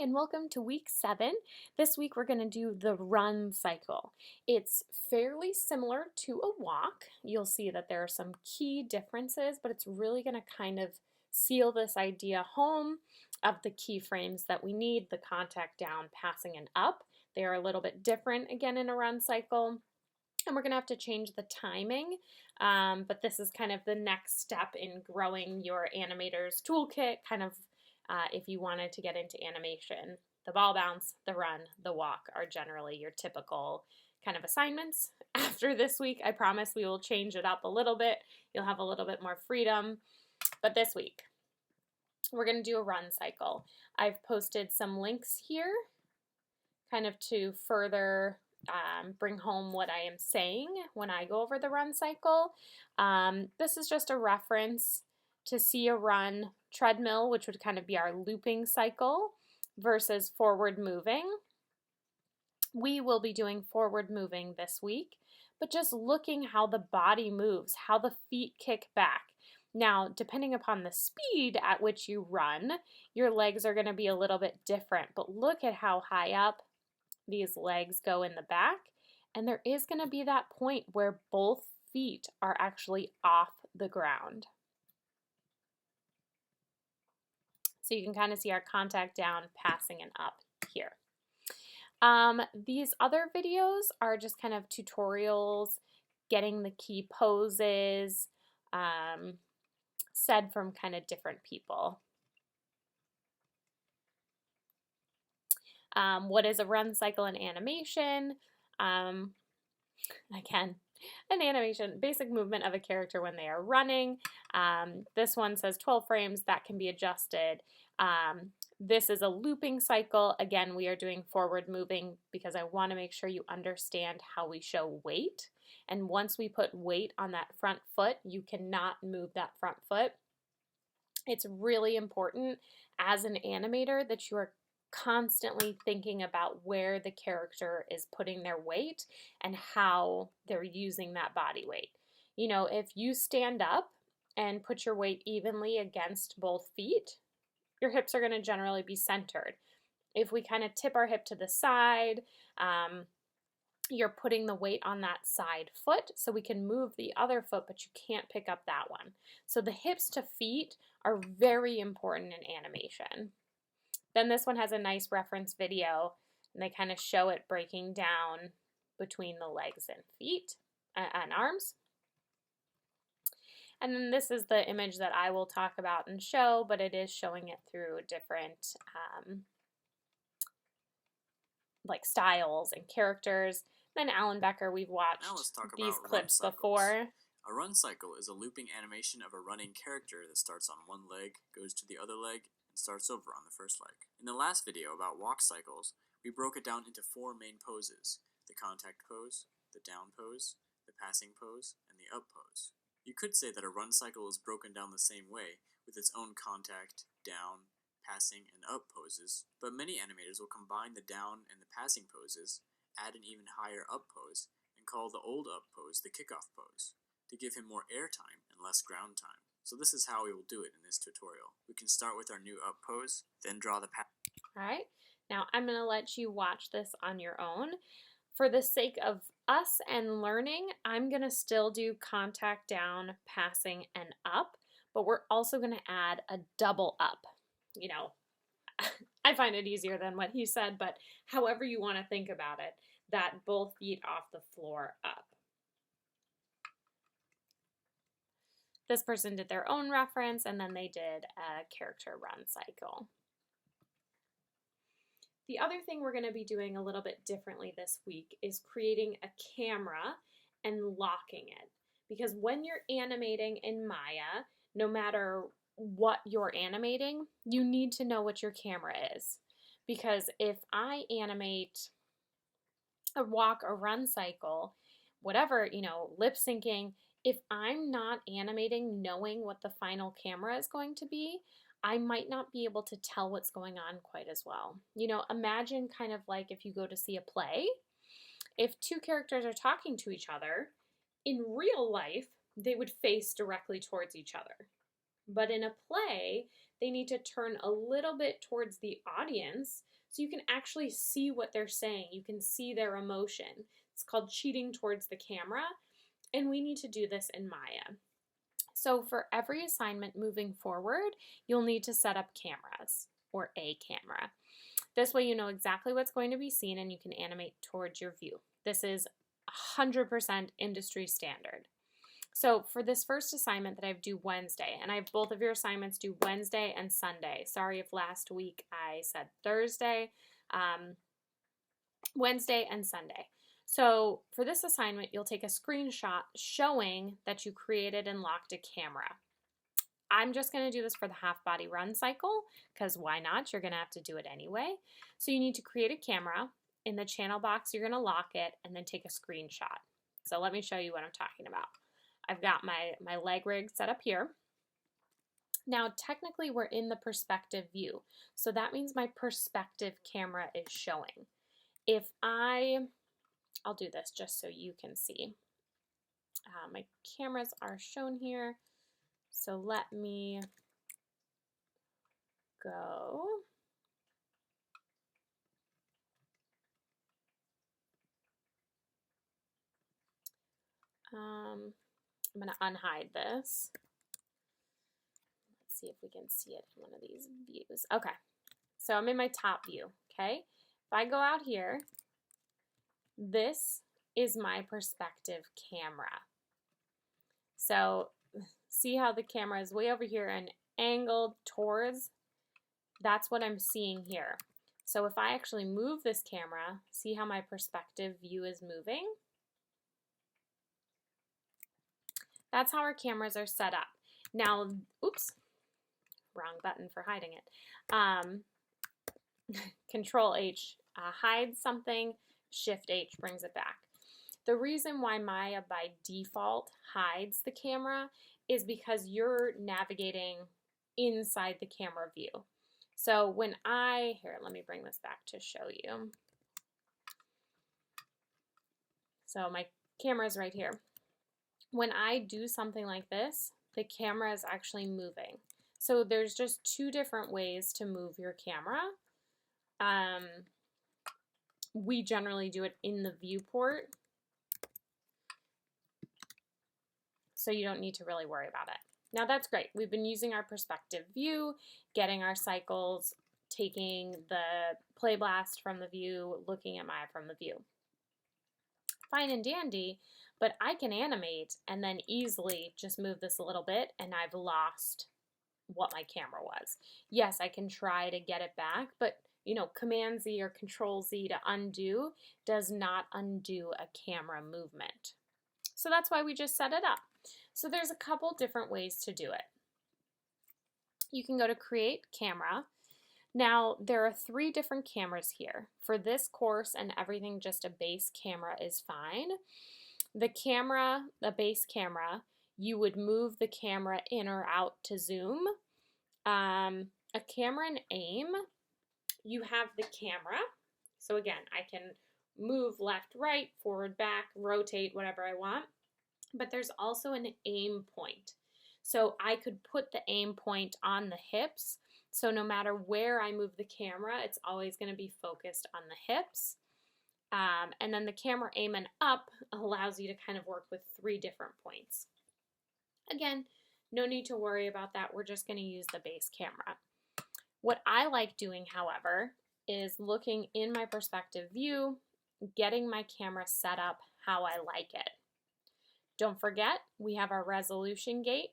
and welcome to week 7. This week we're going to do the run cycle. It's fairly similar to a walk. You'll see that there are some key differences, but it's really going to kind of seal this idea home of the key frames that we need, the contact down, passing, and up. They are a little bit different again in a run cycle. And we're going to have to change the timing, but this is kind of the next step in growing your animator's toolkit, kind of if you wanted to get into animation. The ball bounce, the run, the walk are generally your typical kind of assignments. After this week, I promise we will change it up a little bit. You'll have a little bit more freedom. But this week, we're going to do a run cycle. I've posted some links here kind of to further bring home what I am saying when I go over the run cycle. This is just a reference to see a run treadmill, which would kind of be our looping cycle, versus forward moving. We will be doing forward moving this week, but just looking how the body moves, how the feet kick back. Now, depending upon the speed at which you run, your legs are going to be a little bit different, but look at how high up these legs go in the back, and there is going to be that point where both feet are actually off the ground. So you can kind of see our contact down, passing, and up here. These other videos are just kind of tutorials, getting the key poses, said from kind of different people. What is a run cycle in animation? Again, an animation, basic movement of a character when they are running. This one says 12 frames, that can be adjusted. This is a looping cycle. Again, we are doing forward moving because I want to make sure you understand how we show weight. And once we put weight on that front foot, you cannot move that front foot. It's really important as an animator that you are constantly thinking about where the character is putting their weight and how they're using that body weight. You know, if you stand up and put your weight evenly against both feet, your hips are going to generally be centered. If we kind of tip our hip to the side, you're putting the weight on that side foot so we can move the other foot, but you can't pick up that one. So the hips to feet are very important in animation. Then this one has a nice reference video, and they kind of show it breaking down between the legs and feet and arms. And then this is the image that I will talk about and show, but it is showing it through different like styles and characters. Then Alan Becker, we've watched these clips before. A run cycle is a looping animation of a running character that starts on one leg, goes to the other leg, and starts over on the first leg. In the last video about walk cycles, we broke it down into 4 main poses: the contact pose, the down pose, the passing pose, and the up pose. You could say that a run cycle is broken down the same way, with its own contact, down, passing, and up poses, but many animators will combine the down and the passing poses, add an even higher up pose, and call the old up pose the kickoff pose, to give him more air time and less ground time. So this is how we will do it in this tutorial. We can start with our new up pose, then draw the path. Alright, now I'm going to let you watch this on your own. For the sake of us and learning, I'm going to still do contact down, passing, and up, but we're also going to add a double up. You know, I find it easier than what he said, but however you want to think about it, that both feet off the floor up. This person did their own reference, and then they did a character run cycle. The other thing we're going to be doing a little bit differently this week is creating a camera and locking it. Because when you're animating in Maya, no matter what you're animating, you need to know what your camera is. Because if I animate a walk or run cycle, whatever, you know, lip syncing, if I'm not animating knowing what the final camera is going to be, I might not be able to tell what's going on quite as well. You know, imagine kind of like if you go to see a play, if 2 characters are talking to each other, in real life, they would face directly towards each other. But in a play, they need to turn a little bit towards the audience so you can actually see what they're saying. You can see their emotion. It's called cheating towards the camera, and we need to do this in Maya. So for every assignment moving forward, you'll need to set up cameras or a camera. This way you know exactly what's going to be seen and you can animate towards your view. This is 100% industry standard. So for this first assignment that I do Wednesday, and I have both of your assignments due Wednesday and Sunday. Sorry if last week I said Thursday, Wednesday and Sunday. So for this assignment, you'll take a screenshot showing that you created and locked a camera. I'm just going to do this for the half body run cycle because why not? You're going to have to do it anyway. So you need to create a camera. In the channel box, you're going to lock it and then take a screenshot. So let me show you what I'm talking about. I've got my leg rig set up here. Now technically we're in the perspective view. So that means my perspective camera is showing. If I'll do this just so you can see. My cameras are shown here. So let me go. I'm going to unhide this. Let's see if we can see it in one of these views. Okay, so I'm in my top view, okay? If I go out here, this is my perspective camera. So see how the camera is way over here and angled towards, that's what I'm seeing here. So if I actually move this camera, see how my perspective view is moving? That's how our cameras are set up. Now, oops, wrong button for hiding it. Control H hides something, Shift H brings it back. The reason why Maya by default hides the camera is because you're navigating inside the camera view. So when here, let me bring this back to show you. So my camera is right here. When I do something like this, the camera is actually moving. So there's just two different ways to move your camera. We generally do it in the viewport, so you don't need to really worry about it. Now that's great. We've been using our perspective view, getting our cycles, taking the play blast from the view, looking at Maya from the view. Fine and dandy, but I can animate and then easily just move this a little bit and I've lost what my camera was. Yes, I can try to get it back, but you know, Command Z or Control Z to undo does not undo a camera movement. So that's why we just set it up. So there's a couple different ways to do it. You can go to Create Camera. Now there are 3 different cameras here. For this course and everything, just a base camera is fine. The base camera, you would move the camera in or out to zoom. A camera and aim, you have the camera. So again, I can move left, right, forward, back, rotate, whatever I want. But there's also an aim point. So I could put the aim point on the hips. So no matter where I move the camera, it's always going to be focused on the hips. And then the camera aim and up allows you to kind of work with 3 different points. Again, no need to worry about that. We're just going to use the base camera. What I like doing, however, is looking in my perspective view, getting my camera set up how I like it. Don't forget, we have our resolution gate,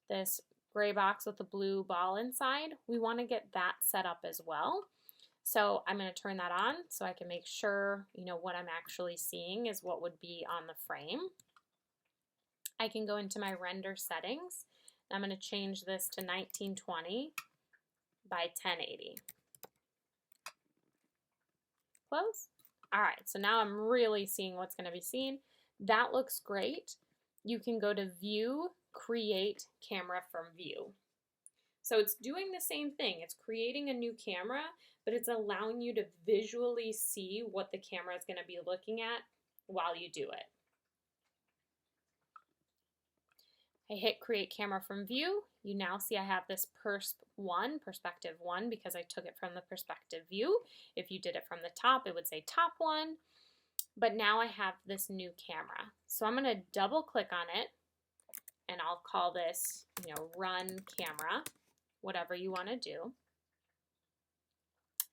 this gray box with the blue ball inside. We want to get that set up as well. So I'm going to turn that on so I can make sure, you know, what I'm actually seeing is what would be on the frame. I can go into my render settings. I'm going to change this to 1920 by 1080. Close. All right, so now I'm really seeing what's going to be seen. That looks great. You can go to View, Create Camera from View. So it's doing the same thing. It's creating a new camera, but it's allowing you to visually see what the camera is going to be looking at while you do it. I hit Create Camera from View. You now see I have this perspective 1, because I took it from the perspective view. If you did it from the top, it would say top 1. But now I have this new camera. So I'm going to double click on it, and I'll call this, run camera, whatever you want to do.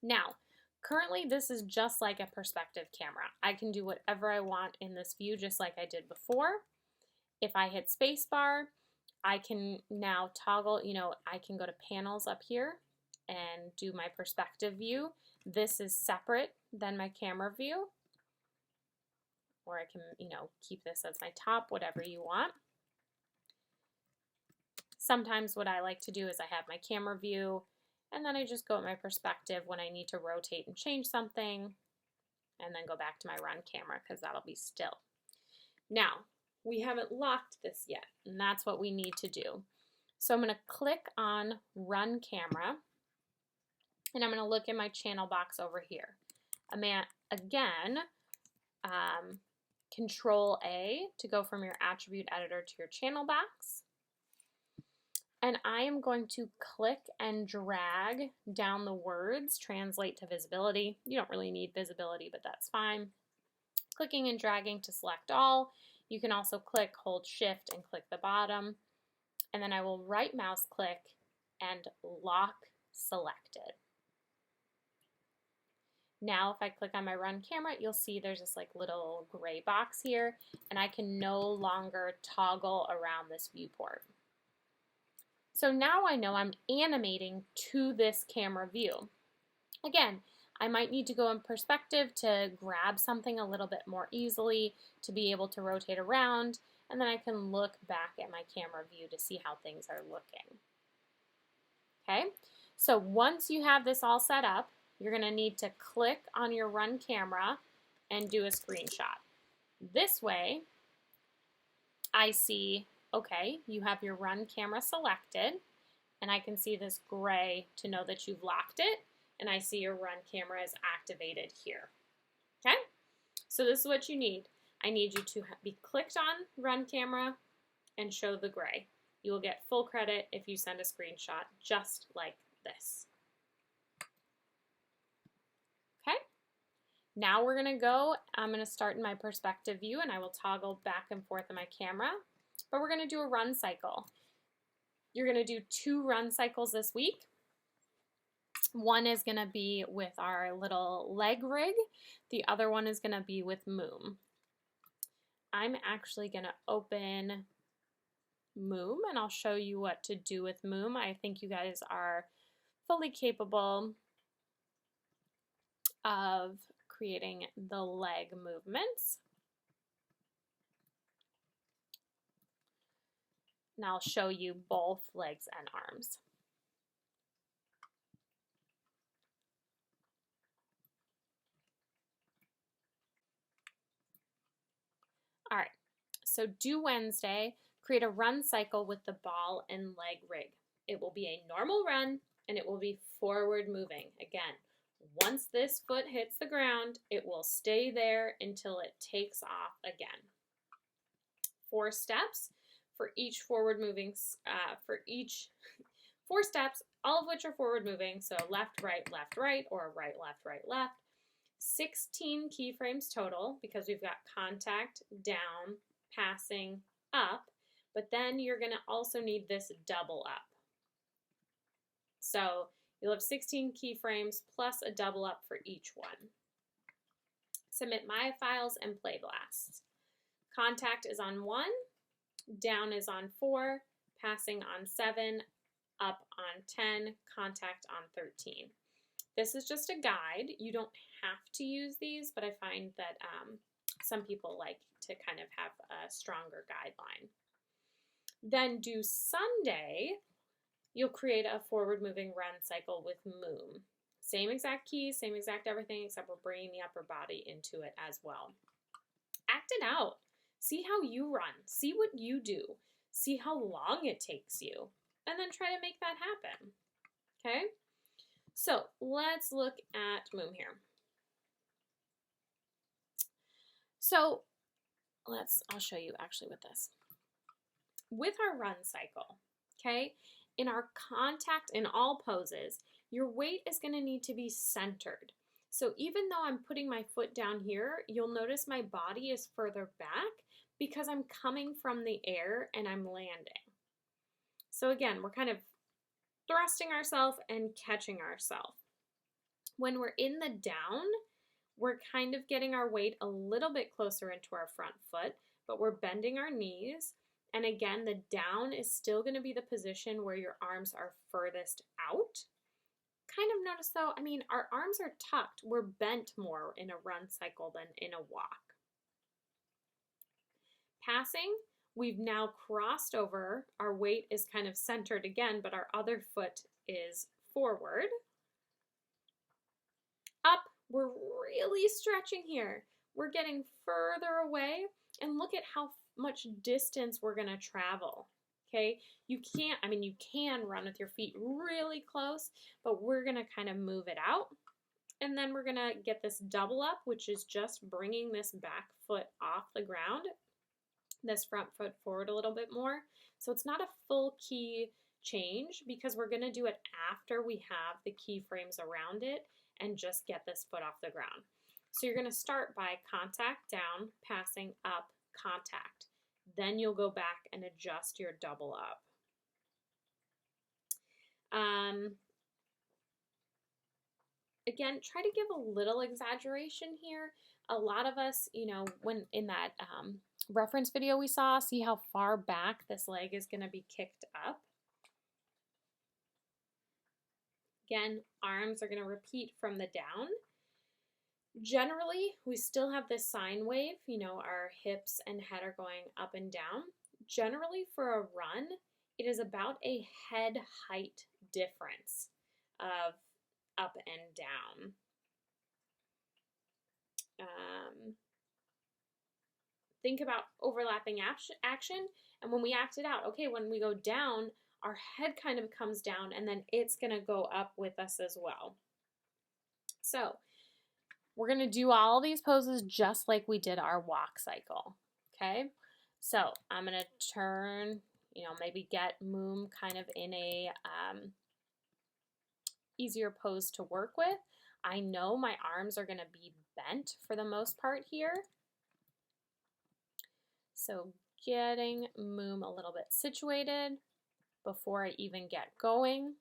Now, currently this is just like a perspective camera. I can do whatever I want in this view, just like I did before. If I hit spacebar, I can now toggle, I can go to panels up here and do my perspective view. This is separate than my camera view. Or I can, keep this as my top, whatever you want. Sometimes what I like to do is I have my camera view, and then I just go at my perspective when I need to rotate and change something, and then go back to my run camera because that'll be still. Now, we haven't locked this yet, and that's what we need to do. So I'm going to click on run camera, and I'm going to look in my channel box over here. I'm at, again, Control A to go from your attribute editor to your channel box. And I am going to click and drag down the words, translate to visibility. You don't really need visibility, but that's fine. Clicking and dragging to select all. You can also click, hold shift, and click the bottom. And then I will right mouse click and lock selected. Now if I click on my run camera, you'll see there's this like little gray box here, and I can no longer toggle around this viewport. So now I know I'm animating to this camera view. Again, I might need to go in perspective to grab something a little bit more easily, to be able to rotate around, and then I can look back at my camera view to see how things are looking. Okay, so once you have this all set up, you're going to need to click on your run camera and do a screenshot. This way, I see, okay, you have your run camera selected, and I can see this gray to know that you've locked it, and I see your run camera is activated here. Okay, so this is what you need. I need you to be clicked on run camera and show the gray. You will get full credit if you send a screenshot just like this. Okay, now we're going to go, I'm going to start in my perspective view, and I will toggle back and forth in my camera, but we're going to do a run cycle. You're going to do 2 run cycles this week. One is going to be with our little leg rig. The other one is going to be with Moom. I'm actually going to open Moom, and I'll show you what to do with Moom. I think you guys are fully capable of creating the leg movements. And I'll show you both legs and arms. All right, so do Wednesday, create a run cycle with the ball and leg rig. It will be a normal run, and it will be forward moving. Again, once this foot hits the ground, it will stay there until it takes off again. 4 steps for each forward moving, 4 steps, all of which are forward moving. So left, right, or right, left. 16 keyframes total, because we've got contact, down, passing, up, but then you're going to also need this double up. So you'll have 16 keyframes plus a double up for each one. Submit my files and play blast. Contact is on 1, down is on 4, passing on 7, up on 10, contact on 13. This is just a guide. You don't have to use these, but I find that some people like to kind of have a stronger guideline. Then do Sunday. You'll create a forward moving run cycle with Moom. Same exact keys, same exact everything, except we're bringing the upper body into it as well. Act it out. See how you run. See what you do. See how long it takes you. And then try to make that happen. Okay? So let's look at Moom here. So I'll show you actually with this. With our run cycle, okay, In our contact, in all poses, your weight is going to need to be centered. So even though I'm putting my foot down here, you'll notice my body is further back because I'm coming from the air and I'm landing. So again, we're kind of thrusting ourselves and catching ourselves. When we're in the down, we're kind of getting our weight a little bit closer into our front foot, but we're bending our knees. And again, the down is still going to be the position where your arms are furthest out. Kind of notice though, I mean, our arms are tucked. We're bent more in a run cycle than in a walk. Passing, we've now crossed over. Our weight is kind of centered again, but our other foot is forward. Up, we're really stretching here. We're getting further away, and look at how much distance we're going to travel. Okay, you can run with your feet really close, but we're going to kind of move it out. And then we're going to get this double up, which is just bringing this back foot off the ground, this front foot forward a little bit more. So it's not a full key change because we're going to do it after we have the key frames around it and just get this foot off the ground. So you're going to start by contact down, passing up, contact. Then you'll go back and adjust your double up. Again, try to give a little exaggeration here. A lot of us, when in that reference video we saw, see how far back this leg is going to be kicked up. Again, arms are going to repeat from the down. Generally, we still have this sine wave, our hips and head are going up and down. Generally, for a run, it is about a head height difference of up and down. Think about overlapping action, and when we act it out, okay, when we go down, our head kind of comes down, and then it's going to go up with us as well. So we're going to do all these poses just like we did our walk cycle, okay? So I'm going to turn, maybe get Moom kind of in a easier pose to work with. I know my arms are going to be bent for the most part here. So getting Moom a little bit situated before I even get going.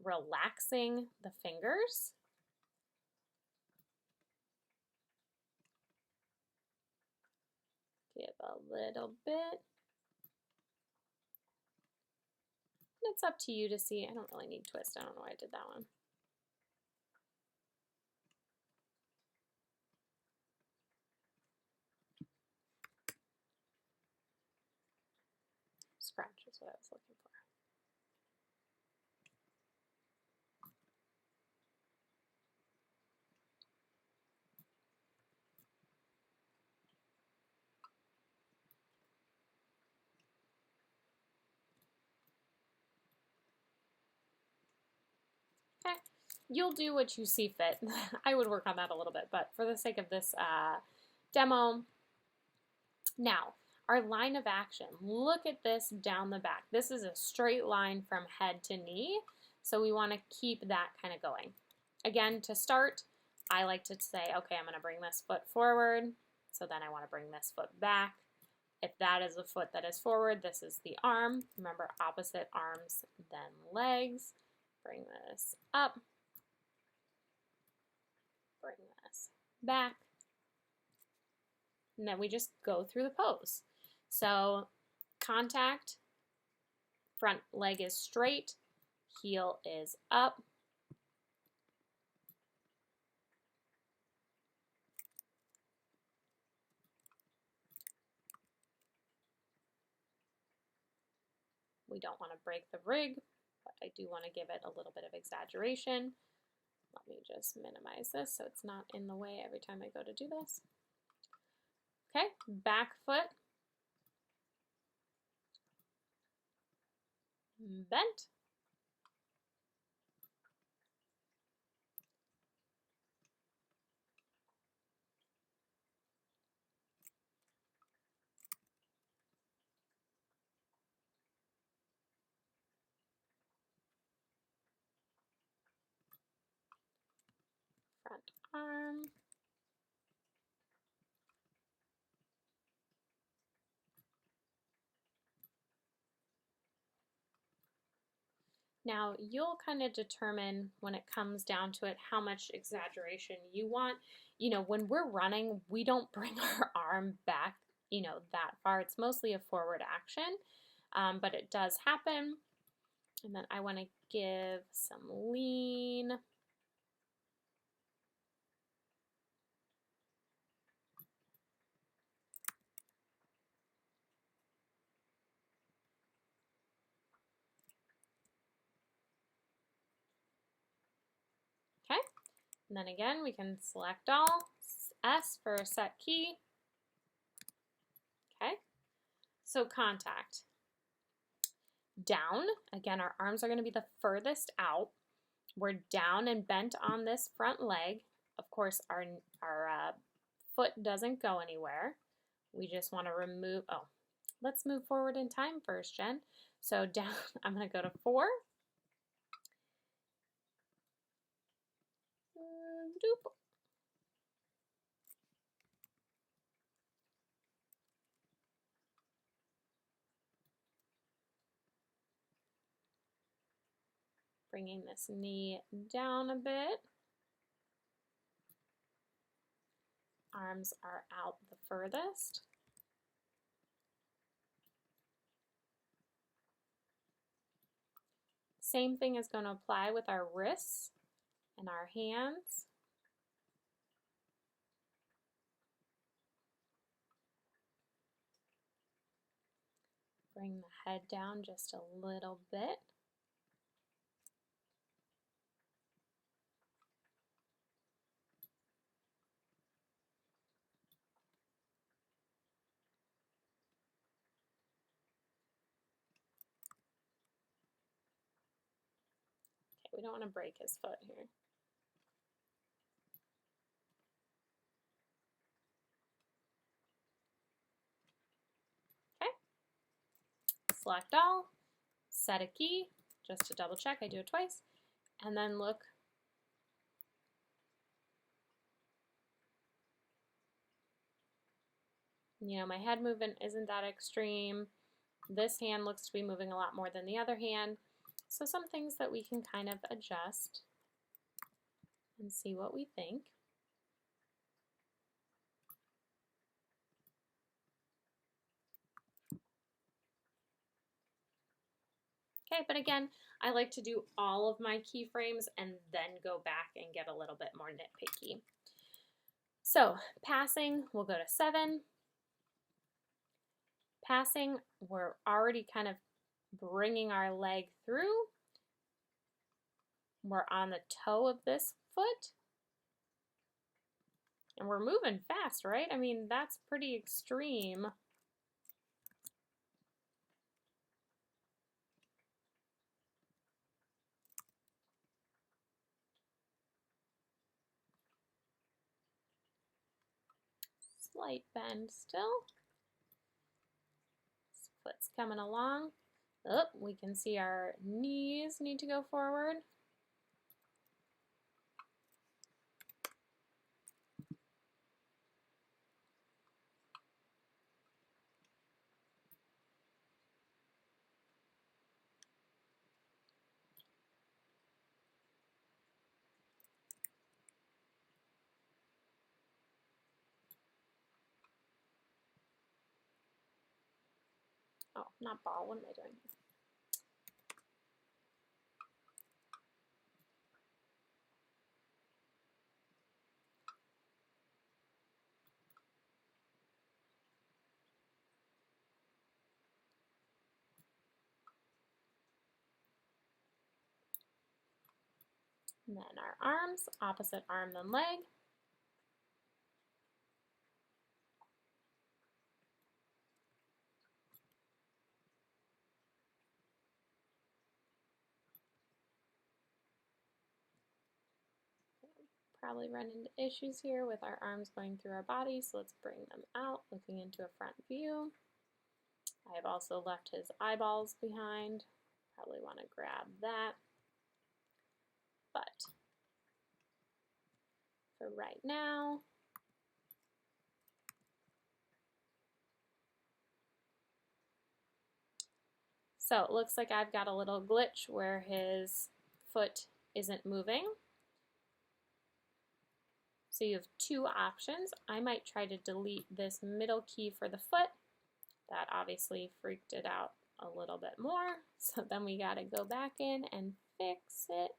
Relaxing the fingers. Give a little bit. It's up to you to see. I don't really need twist. I don't know why I did that one. Scratch is what I was looking for. Okay, you'll do what you see fit. I would work on that a little bit, but for the sake of this demo, now, our line of action. Look at this down the back. This is a straight line from head to knee, so we want to keep that kind of going. Again, to start, I like to say, okay, I'm going to bring this foot forward, so then I want to bring this foot back. If that is the foot that is forward, this is the arm. Remember, opposite arms, then legs. Bring this up. Bring this back. And then we just go through the pose. So contact, front leg is straight, heel is up. We don't want to break the rig, but I do want to give it a little bit of exaggeration. Let me just minimize this so it's not in the way every time I go to do this. Okay, back foot, bent. front arm. Now you'll kind of determine when it comes down to it how much exaggeration you want. You know, when we're running, we don't bring our arm back, that far. It's mostly a forward action, but it does happen. And then I want to give some lean. Okay, and then again, we can select all, S for set key. Okay, so contact. Down, again, our arms are going to be the furthest out. We're down and bent on this front leg. Of course, our foot doesn't go anywhere. We just want to remove, let's move forward in time first, Jen. So down, I'm going to go to 4. Doop. Bringing this knee down a bit. Arms are out the furthest. Same thing is going to apply with our wrists and our hands. Bring the head down just a little bit. Okay, we don't want to break his foot here. Okay, select all, set a key, just to double check, I do it twice, and then look. You know, my head movement isn't that extreme. This hand looks to be moving a lot more than the other hand. So some things that we can kind of adjust and see what we think. Okay, but again, I like to do all of my keyframes and then go back and get a little bit more nitpicky. So passing, we'll go to 7. Passing, we're already kind of bringing our leg through. We're on the toe of this foot. And we're moving fast, right? I mean, that's pretty extreme. Slight bend still. This foot's coming along. Oh, we can see our knees need to go forward. Oh, not ball, what am I doing? And then our arms, opposite arm then leg. Probably run into issues here with our arms going through our body, so let's bring them out, looking into a front view. I have also left his eyeballs behind. Probably want to grab that. But for right now. So it looks like I've got a little glitch where his foot isn't moving. So you have two options. I might try to delete this middle key for the foot. That obviously freaked it out a little bit more. So then we got to go back in and fix it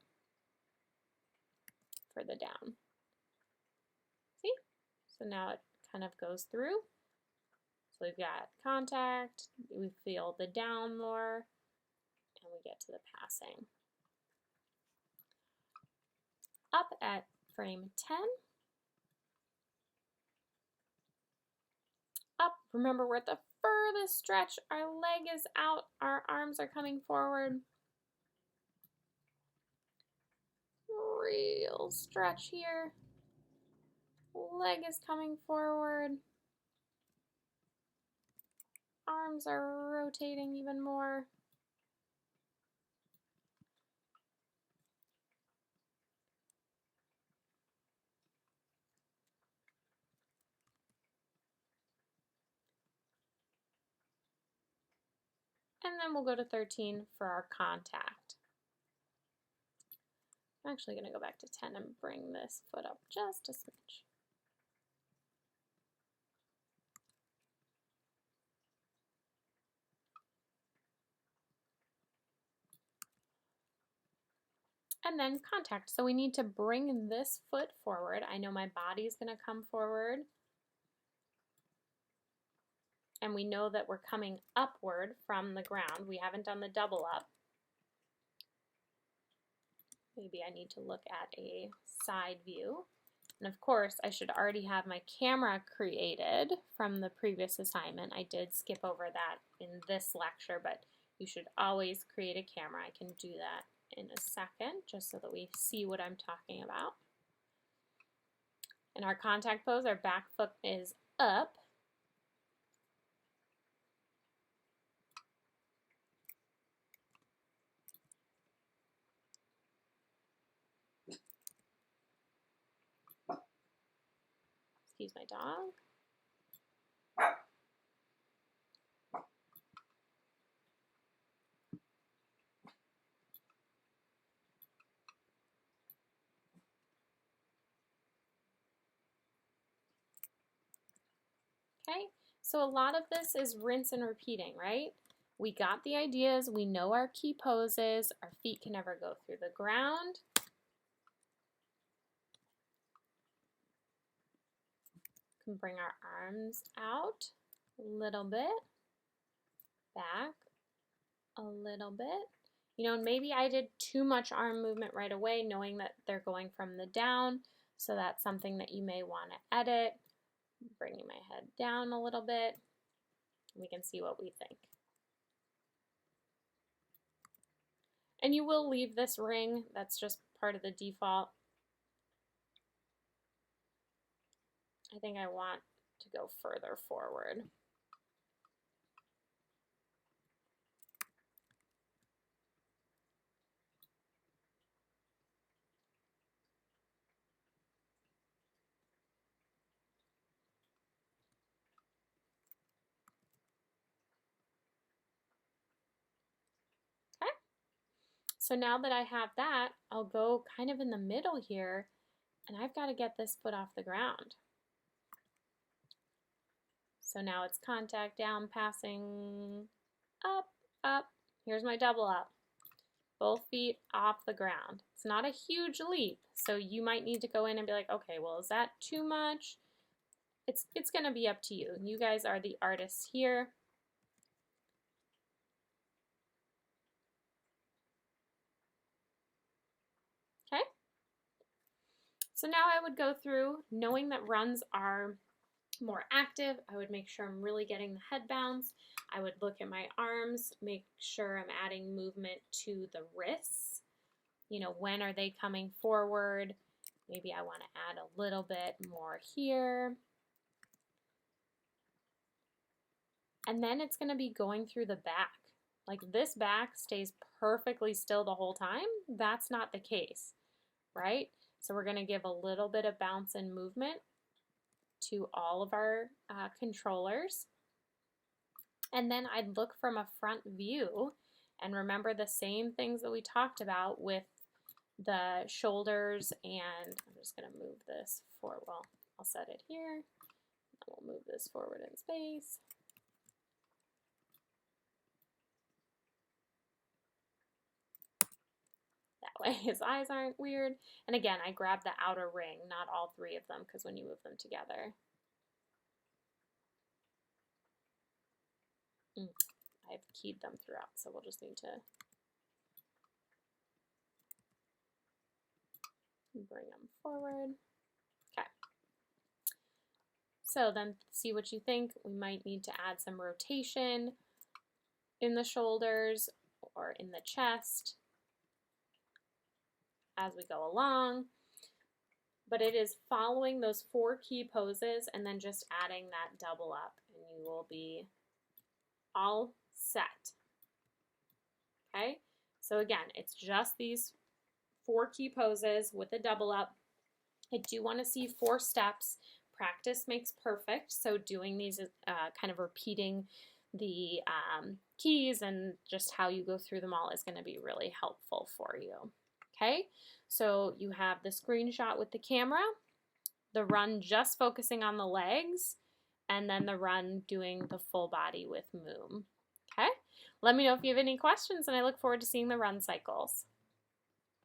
for the down. See? So now it kind of goes through. So we've got contact, we feel the down more, and we get to the passing. Up at frame 10. Up, remember we're at the furthest stretch. Our leg is out, our arms are coming forward. Real stretch here. Leg is coming forward. Arms are rotating even more. And then we'll go to 13 for our contact. I'm actually going to go back to 10 and bring this foot up just a smidge. And then contact. So we need to bring this foot forward. I know my body is going to come forward. And we know that we're coming upward from the ground. We haven't done the double up. Maybe I need to look at a side view. And of course, I should already have my camera created from the previous assignment. I did skip over that in this lecture, but you should always create a camera. I can do that in a second, just so that we see what I'm talking about. In our contact pose, our back foot is up. Excuse my dog. Okay, so a lot of this is rinse and repeating, right? We got the ideas, we know our key poses, our feet can never go through the ground. Can bring our arms out a little bit, back a little bit. You know, maybe I did too much arm movement right away, knowing that they're going from the down, so that's something that you may want to edit. Bringing my head down a little bit, we can see what we think. And you will leave this ring, that's just part of the default. I think I want to go further forward. Okay. So now that I have that, I'll go kind of in the middle here, and I've got to get this foot off the ground. So now it's contact down, passing, up, up. Here's my double up. Both feet off the ground. It's not a huge leap, so you might need to go in and be like, okay, well, is that too much? It's going to be up to you. You guys are the artists here. Okay? So now I would go through, knowing that runs are more active, I would make sure I'm really getting the head bounce. I would look at my arms, make sure I'm adding movement to the wrists. You know, when are they coming forward? Maybe I want to add a little bit more here. And then it's going to be going through the back. Like this back stays perfectly still the whole time. That's not the case, right? So we're going to give a little bit of bounce and movement to all of our controllers. And then I'd look from a front view and remember the same things that we talked about with the shoulders, and I'm just going to move this forward. Well, I'll set it here. We'll move this forward in space. That way his eyes aren't weird. And again, I grabbed the outer ring, not all three of them, because when you move them together. I've keyed them throughout, so we'll just need to bring them forward. Okay. So then see what you think. We might need to add some rotation in the shoulders or in the chest as we go along. But it is following those 4 key poses and then just adding that double up, and you will be all set. Okay, so again, it's just these 4 key poses with a double up. I do want to see 4 steps. Practice makes perfect, so doing these kind of repeating the keys and just how you go through them all is going to be really helpful for you. Okay, so you have the screenshot with the camera, the run just focusing on the legs, and then the run doing the full body with Moom. Okay, let me know if you have any questions, and I look forward to seeing the run cycles.